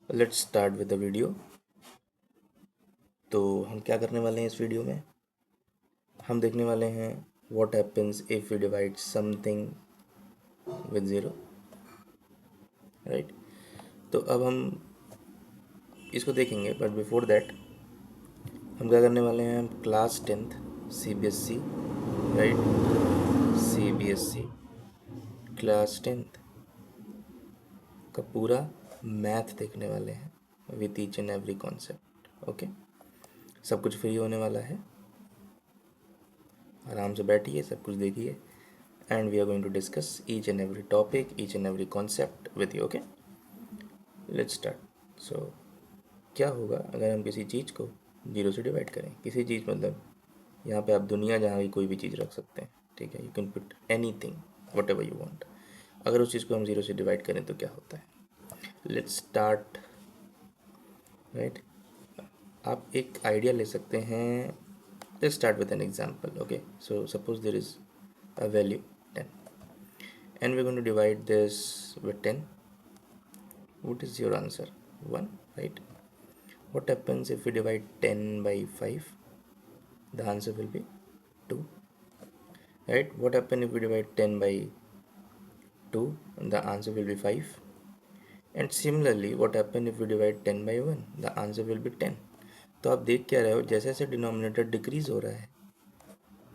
Let's start with the video. तो हम क्या करने वाले हैं इस वीडियो में? हम देखने वाले हैं what happens if we divide something with zero, right. तो अब हम इसको देखेंगे, बट बिफोर दैट हम क्या करने वाले हैं? हम class 10th CBSE, right, CBSE class 10th का पूरा मैथ देखने वाले हैं with each and every concept. Okay, सब कुछ फ्री होने वाला है, आराम से बैठिए, सब कुछ देखिए, and we are going to discuss each and every topic, each and every concept with you. Okay, let's start. So क्या होगा अगर हम किसी चीज़ को जीरो से डिवाइड करें? किसी चीज़ मतलब यहाँ पे आप दुनिया जहाँ की कोई भी चीज़ रख सकते हैं, ठीक है। You can put any thing what ever you want. अगर उस चीज़ को हम जीरो से डिवाइड करें तो क्या होता है? Let's start, right. आप एक आइडिया ले सकते हैं। Let's start with an example. Okay, so suppose there is a value 10 and we're going to divide this with 10. What is your answer? 1, right? What happens if we divide 10 by 5? The answer will be 2, right? What happens if we divide 10 by 2? The answer will be 5. And similarly, what happens if we divide 10 by 1? The answer will be 10. तो आप देख क्या रहे हो, जैसे जैसे denominator decrease हो रहा है,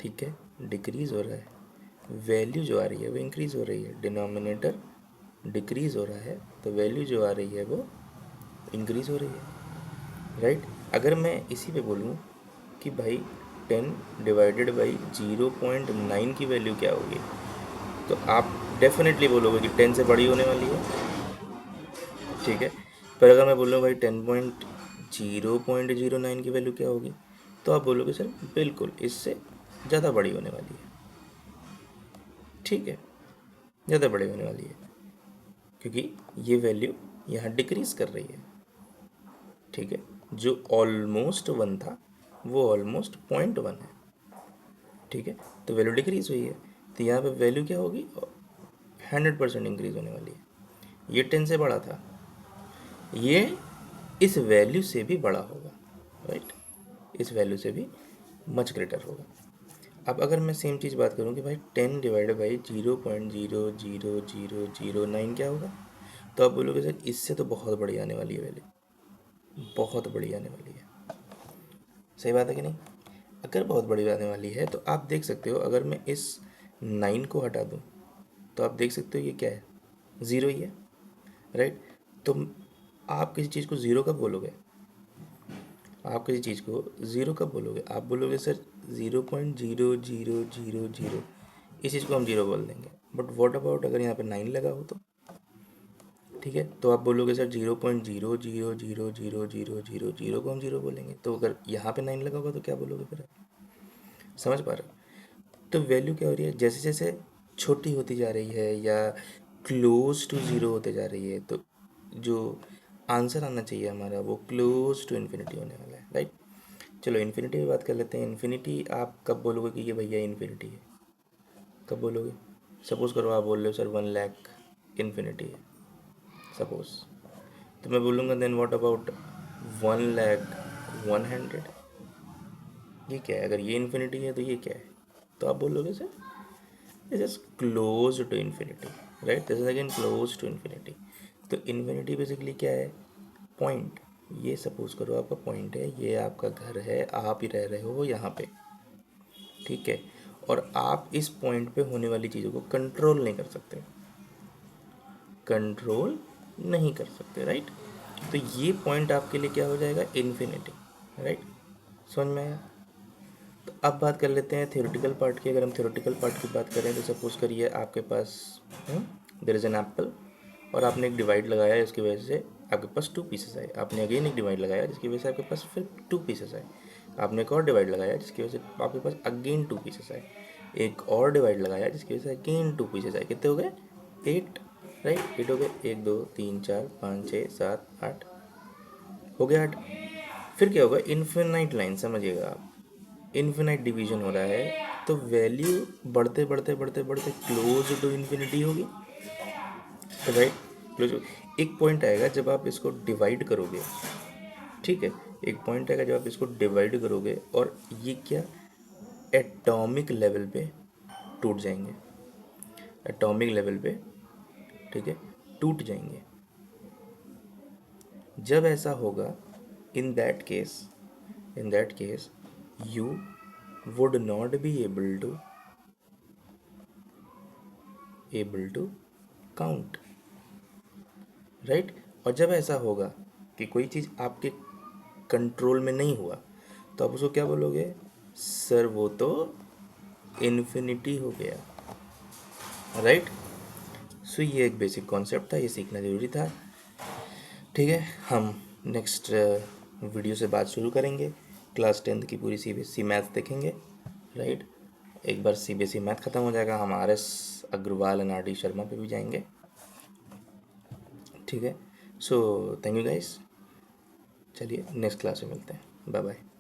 ठीक है, डिक्रीज हो रहा है, वैल्यू जो आ रही है वो इंक्रीज हो रही है। डिनोमिनेटर डिक्रीज हो रहा है तो वैल्यू जो आ रही है वो इंक्रीज हो रही है, राइट। अगर मैं इसी पे बोलूँ कि भाई 10 डिवाइडेड बाई 0.9 की वैल्यू क्या होगी, तो आप डेफिनेटली बोलोगे कि 10 से बड़ी होने वाली है, ठीक है। पर अगर मैं बोलूँ भाई 10.009 की वैल्यू क्या होगी, तो आप बोलोगे सर बिल्कुल इससे ज़्यादा बड़ी होने वाली है, ठीक है, ज़्यादा बड़ी होने वाली है, क्योंकि ये वैल्यू यहाँ डिक्रीज़ कर रही है, ठीक है। जो ऑलमोस्ट 1 था वो ऑलमोस्ट 0.1 है, ठीक है। तो वैल्यू डिक्रीज हुई है, तो यहाँ पे वैल्यू क्या होगी? 100% इंक्रीज होने वाली है। ये 10 से बड़ा था, ये इस वैल्यू से भी बड़ा होगा, राइट, इस वैल्यू से भी मच ग्रेटर होगा। अब अगर मैं सेम चीज़ बात करूँ कि भाई 10 डिवाइडेड बाई 0.00009 क्या होगा, तो आप बोलोगे सर इससे तो बहुत बड़ी आने वाली है वैल्यू, बहुत बड़ी आने वाली है। सही बात है कि नहीं? अगर बहुत बड़ी आने वाली है तो आप देख सकते हो, अगर मैं इस 9 को हटा दूँ तो आप देख सकते हो ये क्या है, ज़ीरो ही है, राइट। तो आप किसी चीज़ को ज़ीरो कब बोलोगे? आप किसी चीज़ को ज़ीरो कब बोलोगे? आप बोलोगे सर 0.0000, इस चीज़ को हम ज़ीरो बोल देंगे। बट वॉट अबाउट अगर यहाँ पे 9 लगा हो तो, ठीक है, तो आप बोलोगे सर 0.000000 को हम ज़ीरो बोलेंगे। तो अगर यहाँ पे 9 लगा होगा तो क्या बोलोगे फिर आप? समझ पा रहे हो? तो वैल्यू क्या हो रही है, जैसे जैसे छोटी होती जा रही है या क्लोज टू ज़ीरो होते जा रही है, तो जो आंसर आना चाहिए हमारा वो क्लोज टू इन्फिनिटी होने वाला है, राइट। चलो इन्फिनिटी की बात कर लेते हैं। इन्फिनिटी आप कब बोलोगे कि ये भैया इन्फिनिटी है? कब बोलोगे? सपोज़ करो आप बोल रहे हो सर 1 लाख इन्फिनिटी है, सपोज़, तो मैं बोलूँगा देन व्हाट अबाउट 1,100,000? ये क्या है? अगर ये इन्फिनिटी है तो ये क्या है? तो आप बोलोगे sir this is close to infinity, right, this is again close to infinity. तो इन्फिनिटी बेसिकली क्या है? पॉइंट। ये सपोज करो आपका पॉइंट है, ये आपका घर है, आप ही रह रहे हो यहाँ पे, ठीक है, और आप इस पॉइंट पे होने वाली चीज़ों को कंट्रोल नहीं कर सकते, कंट्रोल नहीं कर सकते, राइट। तो ये पॉइंट आपके लिए क्या हो जाएगा? Infinity, right. समझ में आया? तो अब बात कर लेते हैं थ्योरेटिकल पार्ट की। अगर हम थ्योरेटिकल पार्ट की बात करें तो सपोज करिए आपके पास देयर इज़ एन एप्पल, और आपने एक डिवाइड लगाया, इसकी वजह से आपके पास 2 पीसेस आए। आपने अगेन एक डिवाइड लगाया जिसकी वजह से आपके पास फिर 2 पीसेस आए। आपने एक और डिवाइड लगाया जिसकी वजह से आपके पास अगेन 2 पीसेस आए। एक और डिवाइड लगाया जिसकी वजह से अगेन 2 पीसेस आए। कितने हो गए? 8, राइट, 8 हो गए। 1 2 3 4 5 6 7 8 हो गया 8। फिर क्या होगा? इन्फिनाइट लाइन, समझिएगा आप, इन्फिनाइट डिवीजन हो रहा है, तो वैल्यू बढ़ते बढ़ते बढ़ते बढ़ते क्लोज टू इन्फिनिटी होगी, तो राइट, क्लोज, एक पॉइंट आएगा जब आप इसको डिवाइड करोगे, ठीक है, एक पॉइंट आएगा जब आप इसको डिवाइड करोगे और ये क्या एटॉमिक लेवल पे टूट जाएंगे, एटॉमिक लेवल पे, ठीक है, टूट जाएंगे। जब ऐसा होगा, in that case you would not be able to count, right. और जब ऐसा होगा कि कोई चीज़ आपके कंट्रोल में नहीं हुआ, तो आप उसको क्या बोलोगे, सर वो तो इन्फिनिटी हो गया, राइट। सो ये एक बेसिक कॉन्सेप्ट था, ये सीखना ज़रूरी था, ठीक है। हम नेक्स्ट वीडियो से बात शुरू करेंगे, क्लास 10th की पूरी CBSE मैथ देखेंगे, राइट। एक बार CBSE मैथ ख़त्म हो जाएगा, हम RS Agarwal and RD Sharma पे भी जाएंगे, ठीक है। सो थैंक यू गाइस, चलिए नेक्स्ट क्लास में मिलते हैं, बाय बाय।